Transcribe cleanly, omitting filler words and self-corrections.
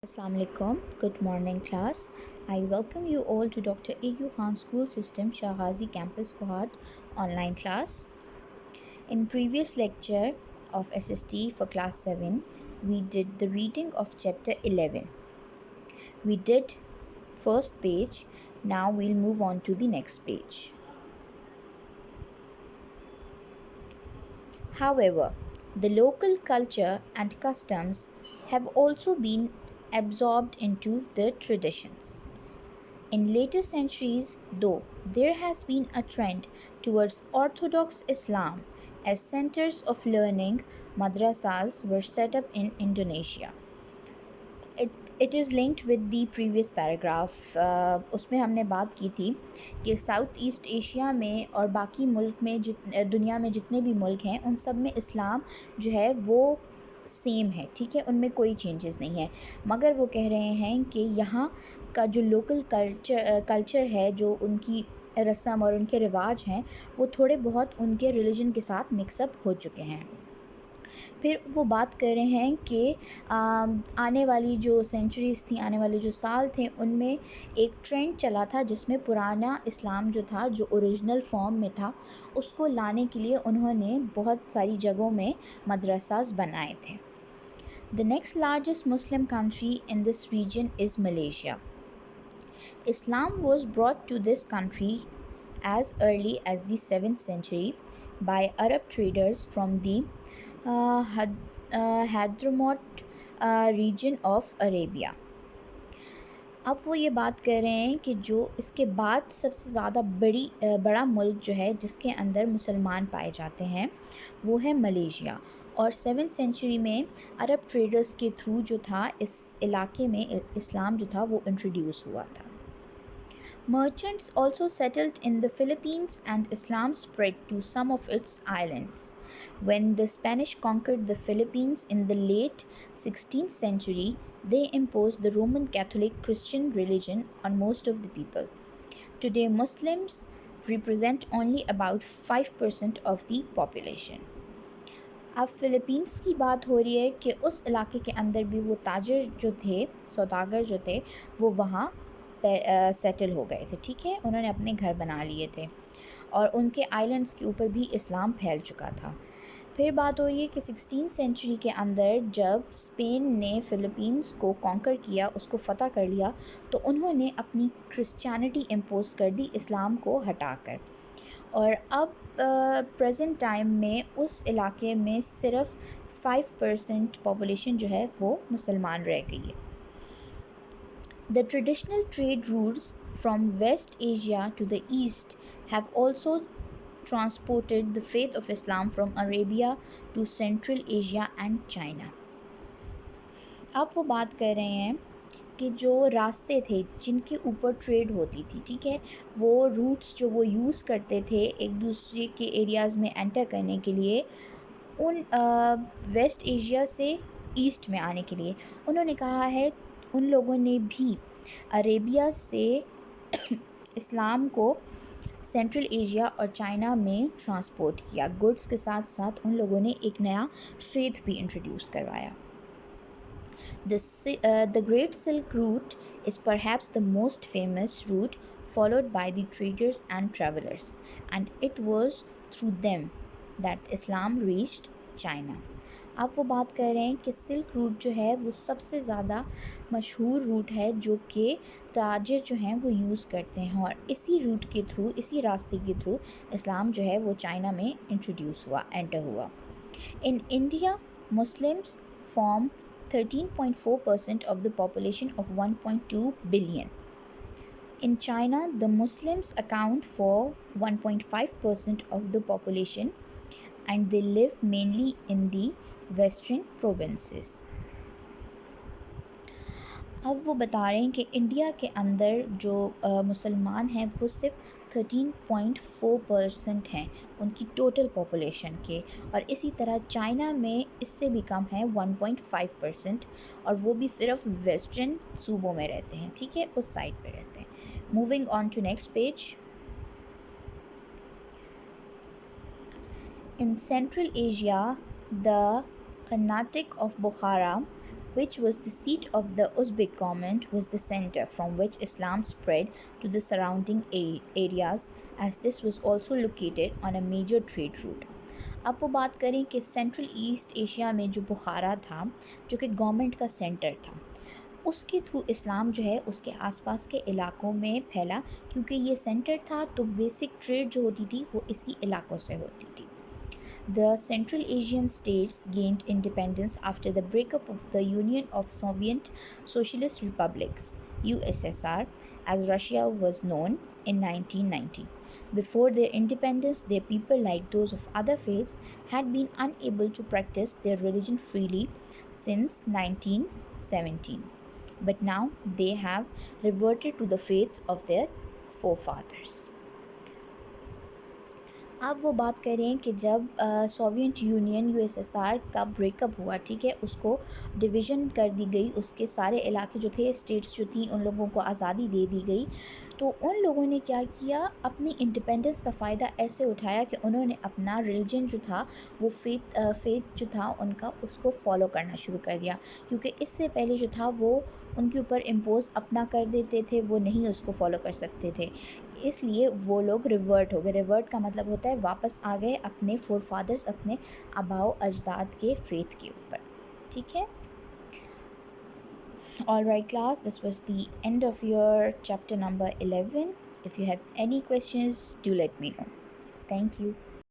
Assalamu alaikum. Good morning, class. I welcome you all to Dr. A.U. Khan School System Shahghazi Campus Kohat online class. In previous lecture of SST for class 7, we did the reading of chapter 11. We did first page. Now we'll move on to the next page. However, the local culture and customs have also been absorbed into the traditions. In later centuries, though, there has been a trend towards Orthodox Islam as centers of learning, madrasas were set up in Indonesia. It is linked with the previous paragraph. उसमें हमने बात की थी कि south east Asia में और बाकी मुल्क में दुनिया में जितने भी मुल्क हैं उन सब में इस्लाम जो है वो सेम है, ठीक है, उनमें कोई चेंजेस नहीं है, मगर वो कह रहे हैं कि यहाँ का जो लोकल कल्चर है, जो उनकी रस्म और उनके रिवाज हैं, वो थोड़े बहुत उनके रिलीजन के साथ मिक्सअप हो चुके हैं। फिर वो बात कर रहे हैं कि आने वाली जो सेंचुरीज़ थी, आने वाले जो साल थे, उनमें एक ट्रेंड चला था जिसमें पुराना इस्लाम जो था, जो ओरिजिनल फॉर्म में था, उसको लाने के लिए उन्होंने बहुत सारी जगहों में मदरसास बनाए थे। The next largest Muslim country in this region is Malaysia. Islam was brought to this country as early as the 7th century by Arab traders from the Hadramaut region of Arabia. अब वो ये बात कर रहे हैं कि जो इसके बाद सबसे ज़्यादा बड़ा मुल्क जो है जिसके अंदर मुसलमान पाए जाते हैं वो है मलेशिया, और 7th सेंचुरी में अरब ट्रेडर्स के थ्रू जो था इस इलाके में इस्लाम जो था वो इंट्रोड्यूस हुआ था। Merchants also settled in the Philippines and Islam spread to some of its islands. When the Spanish conquered the Philippines in the late 16th century, they imposed the Roman Catholic Christian religion on most of the people. Today, Muslims represent only about 5% of the population. अब Philippines की बात हो रही है कि उस इलाके के अंदर भी वो ताजर जो थे, सौदागर जो थे, वो वहाँ सेटल हो गए थे, ठीक है, उन्होंने अपने घर बना लिए थे और उनके आइलैंड्स के ऊपर भी इस्लाम फैल चुका था। फिर बात हो रही है कि 16th सेंचुरी के अंदर जब स्पेन ने फ़िलीपींस को कॉन्कर किया, उसको फ़तह कर लिया, तो उन्होंने अपनी क्रिश्चियनिटी इम्पोज कर दी इस्लाम को हटाकर, और अब प्रेजेंट टाइम में उस इलाके में सिर्फ 5% पॉपुलेशन जो है वो मुसलमान रह गई है। The traditional trade routes from West Asia to the East have also transported the faith of Islam from Arabia to Central Asia and China. अब वो बात कर रहे हैं कि जो रास्ते थे जिनके ऊपर ट्रेड होती थी, ठीक है, वो रूट्स जो वो यूज़ करते थे एक दूसरे के एरियाज़ में एंटर करने के लिए, उन वेस्ट एशिया से ईस्ट में आने के लिए उन्होंने कहा है उन लोगों ने भी अरेबिया से इस्लाम को सेंट्रल एशिया और चाइना में ट्रांसपोर्ट किया। गुड्स के साथ साथ उन लोगों ने एक नया फेथ भी इंट्रोड्यूस करवाया। The Great Silk Route is perhaps the most famous route followed by the traders and travelers, and it was through them that Islam reached China. अब वो बात कर रहे हैं कि सिल्क रूट जो है वो सबसे ज़्यादा मशहूर रूट है जो कि ताजिर जो हैं वो यूज़ करते हैं, और इसी रूट के थ्रू, इसी रास्ते के थ्रू इस्लाम जो है वो चाइना में इंट्रोड्यूस हुआ, एंटर हुआ। In India Muslims form 13.4% of the population of 1.2 billion. In China, the Muslims account for 1.5% of the population and they live mainly in the western provinces. अब वो बता रहे हैं कि इंडिया के अंदर जो मुसलमान हैं वो सिर्फ 13.4% हैं उनकी टोटल पॉपुलेशन के, और इसी तरह चाइना में इससे भी कम है 1.5%, और वो भी सिर्फ वेस्टर्न सूबों में रहते हैं, ठीक है, उस साइड पे रहते हैं। Moving on to next page. In Central Asia, the Khanate of Bukhara which was the seat of the Uzbek government, was the center from which Islam spread to the surrounding areas, as this was also located on a major trade route. अब वो बात करें कि central east Asia में जो बुखारा था, जो कि गवर्नमेंट का सेंटर था, उसके थ्रू इस्लाम जो है उसके आसपास के इलाकों में फैला, क्योंकि ये सेंटर था तो बेसिक ट्रेड जो होती थी वो इसी इलाकों से होती थी. The Central Asian states gained independence after the breakup of the Union of Soviet Socialist Republics (USSR), as Russia was known, in 1990. Before their independence, their people, like those of other faiths, had been unable to practice their religion freely since 1917. But now they have reverted to the faiths of their forefathers. अब वो बात करें कि जब Soviet union USSR का breakup हुआ, ठीक है, उसको डिवीज़न कर दी गई, उसके सारे इलाके जो थे, स्टेट्स जो थी, उन लोगों को आज़ादी दे दी गई. तो उन लोगों ने क्या किया, अपनी इंडिपेंडेंस का फ़ायदा ऐसे उठाया कि उन्होंने अपना रिलीजन जो था वो फेथ जो था उनका, उसको फॉलो करना शुरू कर दिया, क्योंकि इससे पहले जो था वो उनके ऊपर इम्पोज अपना कर देते थे, वो नहीं उसको फॉलो कर सकते थे, इसलिए वो लोग रिवर्ट हो गए. रिवर्ट का मतलब होता है वापस आ गए अपने फोर फादर्स, अपने आबाओ अजदाद के फेथ के ऊपर. ठीक है. Alright class, this was the end of your chapter number 11. If you have any questions, do let me know. Thank you.